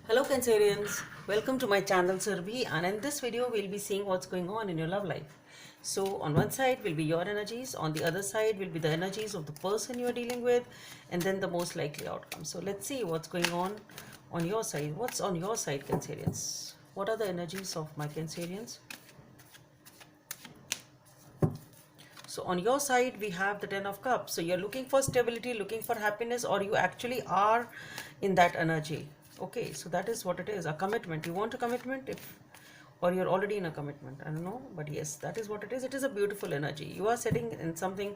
Hello Cancerians, welcome to my channel Surbi, and in this video we'll be seeing what's going on in your love life. So on one side will be your energies, on the other side will be the energies of the person you are dealing with, and then the most likely outcome. So let's see what's going on your side. What's on your side, Cancerians? What are the energies of my Cancerians? So on your side we have the Ten of Cups. So you're looking for stability, looking for happiness, or you actually are in that energy. Okay, so that is what it is, a commitment. You want a commitment, or you're already in a commitment, I don't know, but yes, that is what it is. It is a beautiful energy. You are sitting in something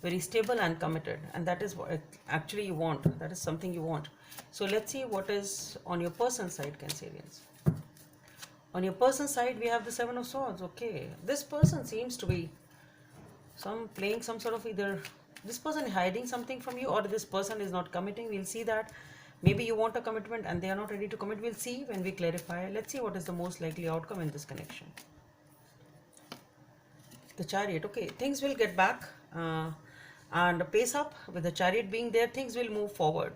very stable and committed, and that is what actually you want. That is something you want. So let's see what is on your person side, Cancerians. On your person side we have the Seven of Swords. Okay, this person seems to be playing some sort of, either this person is hiding something from you, or this person is not committing. We'll see that. Maybe you want a commitment and they are not ready to commit. We'll see when we clarify. Let's see what is the most likely outcome in this connection. The Chariot. Okay, things will get back and pace up. With the Chariot being there, things will move forward.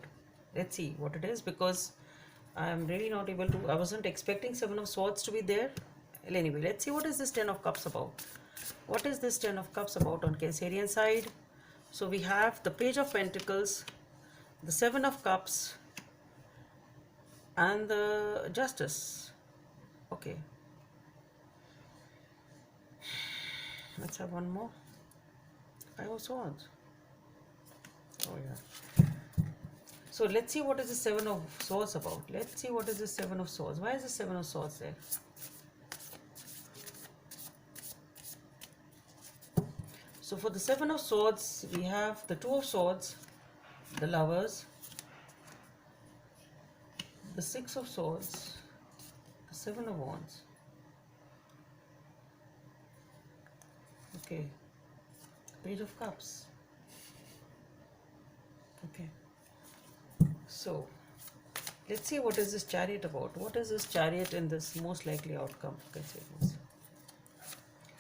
Let's see what it is, because I'm really not able to, I wasn't expecting Seven of Swords to be there. Well, anyway, let's see what is this Ten of Cups about. What is this Ten of Cups about on Cancerian side? So we have the Page of Pentacles, the Seven of Cups, and the Justice. Okay, let's have one more. Five of Swords. Oh yeah. So let's see what is the Seven of Swords about. Let's see what is the Seven of Swords. Why is the Seven of Swords there? So for the Seven of Swords, we have the Two of Swords, the Lovers, the Six of Swords, the Seven of Wands. Okay, Page of Cups. Okay, so let's see what is this Chariot about. What is this Chariot in this most likely outcome?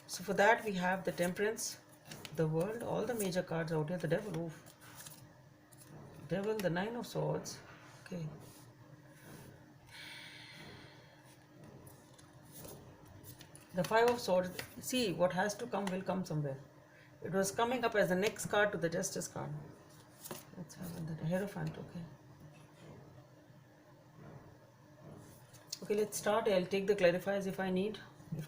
So for that we have the Temperance, the World, all the major cards out here. The Devil, oof. Devil, the Nine of Swords. Okay, the Five of Swords. See, what has to come will come somewhere. It was coming up as the next card to the Justice card. Let's have the Hierophant. Okay, let's start. I'll take the clarifiers if I need. If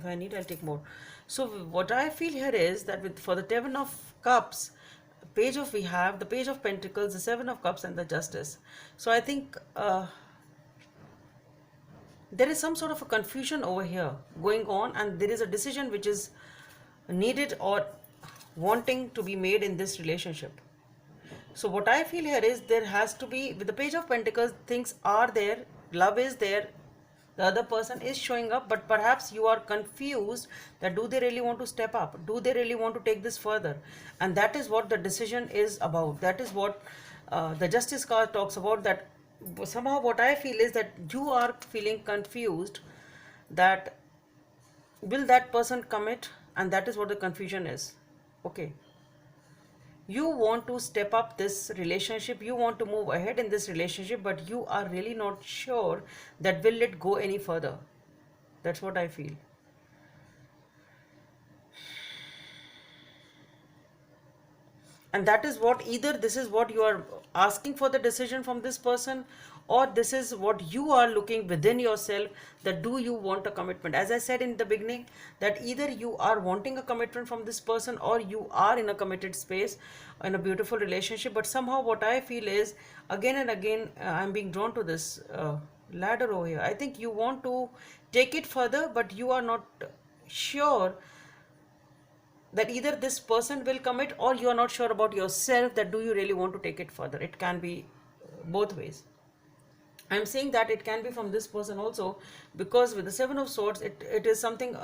I need, I'll take more. So what I feel here is that for the Ten of Cups, we have the Page of Pentacles, the Seven of Cups, and the Justice. So I think there is some sort of a confusion over here going on, and there is a decision which is needed or wanting to be made in this relationship. So what I feel here is there has to be, with the Page of Pentacles, things are there, love is there, the other person is showing up, but perhaps you are confused that do they really want to step up? Do they really want to take this further? And that is what the decision is about. That is what the Justice card talks about, that somehow what I feel is that you are feeling confused that will that person commit, and that is what the confusion is. Okay, you want to step up this relationship, you want to move ahead in this relationship, but you are really not sure that will it go any further. That's what I feel. And that is what, either this is what you are asking for the decision from this person, or this is what you are looking within yourself, that do you want a commitment. As I said in the beginning, that either you are wanting a commitment from this person, or you are in a committed space, in a beautiful relationship. But somehow what I feel is, again and again, I'm being drawn to this ladder over here. I think you want to take it further, but you are not sure that either this person will commit, or you are not sure about yourself that do you really want to take it further. It can be both ways. I'm saying that it can be from this person also, because with the Seven of Swords, it is something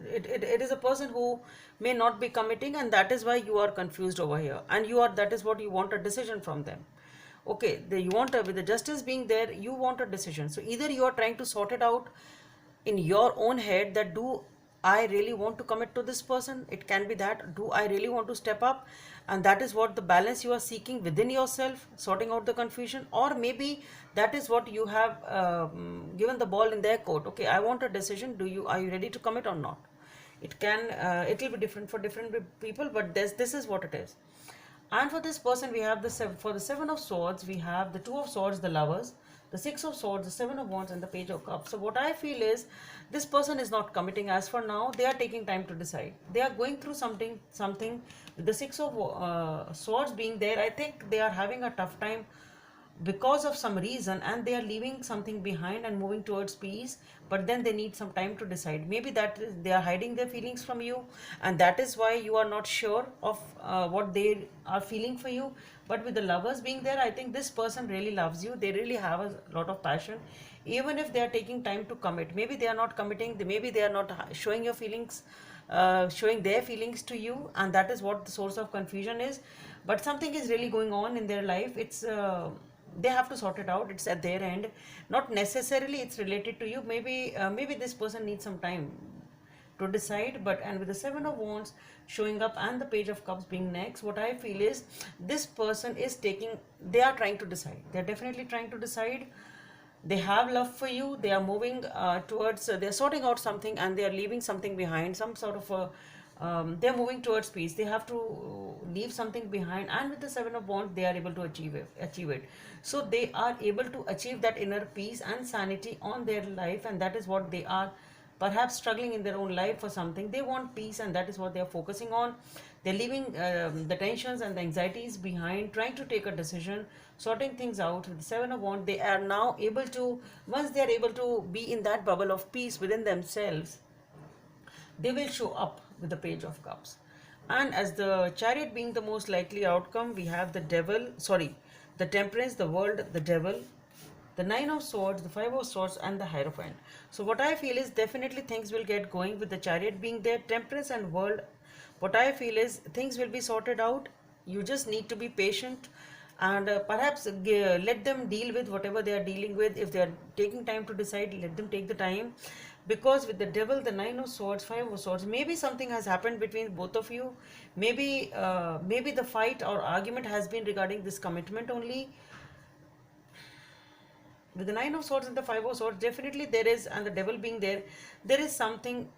it is a person who may not be committing, and that is why you are confused over here, and that is what you want, a decision from them. Okay, you want with the Justice being there, you want a decision. So either you are trying to sort it out in your own head, that do I really want to commit to this person? It can be that. Do I really want to step up? And that is what the balance you are seeking within yourself, sorting out the confusion. Or maybe that is what you have given the ball in their court. Okay, I want a decision. Are you ready to commit or not? It will be different for different people, but this is what it is. And for this person, we have for the Seven of Swords, we have the Two of Swords, the Lovers, the Six of Swords, the Seven of Wands, and the Page of Cups. So what I feel is this person is not committing as for now. They are taking time to decide. They are going through something. With the Six of Swords being there, I think they are having a tough time because of some reason, and they are leaving something behind and moving towards peace, but then they need some time to decide. Maybe they are hiding their feelings from you, and that is why you are not sure of what they are feeling for you. But with the Lovers being there, I think this person really loves you. They really have a lot of passion, even if they are taking time to commit. Maybe they are not committing, maybe they are not showing your feelings, showing their feelings to you, and that is what the source of confusion is. But something is really going on in their life. They have to sort it out. It's at their end, not necessarily it's related to you. Maybe this person needs some time to decide. But and with the Seven of Wands showing up and the Page of Cups being next, what I feel is this person is they are trying to decide. They're definitely trying to decide. They have love for you. They are moving towards they're sorting out something, and they are leaving something behind, some sort of a they're moving towards peace. They have to leave something behind, and with the Seven of Wands, they are able to achieve it. So they are able to achieve that inner peace and sanity on their life, and that is what they are perhaps struggling in their own life for something. They want peace, and that is what they are focusing on. They're leaving the tensions and the anxieties behind, trying to take a decision, sorting things out. With the Seven of Wands, they are now able to, once they are able to be in that bubble of peace within themselves, they will show up with the Page of Cups. And as the Chariot being the most likely outcome, we have the Temperance, the World, the Devil, the Nine of Swords, the Five of Swords, and the Hierophant. So what I feel is definitely things will get going with the Chariot being there, Temperance and World. What I feel is things will be sorted out. You just need to be patient, and perhaps let them deal with whatever they are dealing with. If they are taking time to decide, let them take the time. Because with the Devil, the Nine of Swords, Five of Swords, maybe something has happened between both of you. Maybe the fight or argument has been regarding this commitment only. With the Nine of Swords and the Five of Swords, definitely there is, and the Devil being there, there is something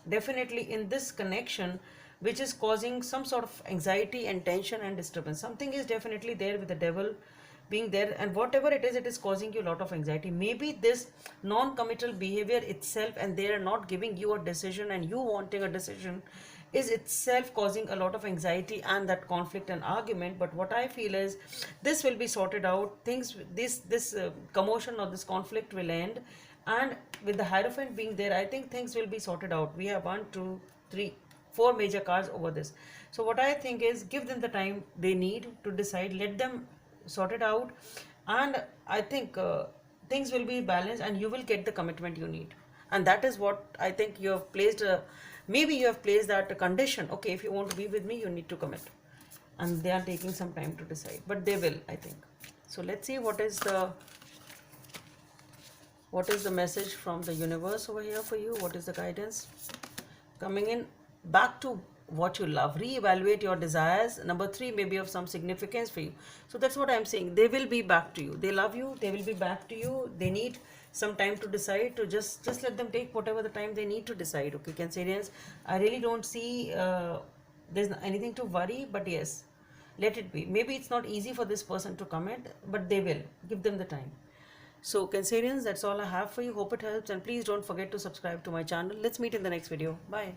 definitely in this connection which is causing some sort of anxiety and tension and disturbance. Something is definitely there with the Devil being there, and whatever it is causing you a lot of anxiety. Maybe this non-committal behavior itself, and they are not giving you a decision, and you wanting a decision, is itself causing a lot of anxiety and that conflict and argument. But what I feel is this will be sorted out. This commotion or this conflict will end, and with the Hierophant being there, I think things will be sorted out. We have 1, 2, 3, 4 major cards over this. So what I think is give them the time they need to decide. Let them sort it out, and I think things will be balanced, and you will get the commitment you need. And that is what I think you have placed. Maybe you have placed that condition. Okay, if you want to be with me, you need to commit, and they are taking some time to decide, but they will, I think. So let's see what is the message from the universe over here for you. What is the guidance coming in? Back to what you love. Reevaluate your desires. Number 3 may be of some significance for you. So that's what I'm saying. They will be back to you. They love you. They will be back to you. They need some time to decide. To just let them take whatever the time they need to decide. Okay, Cancerians, I really don't see there's anything to worry, but yes, let it be. Maybe it's not easy for this person to commit, but they will. Give them the time. So Cancerians, that's all I have for you. Hope it helps, and please don't forget to subscribe to my channel. Let's meet in the next video. Bye.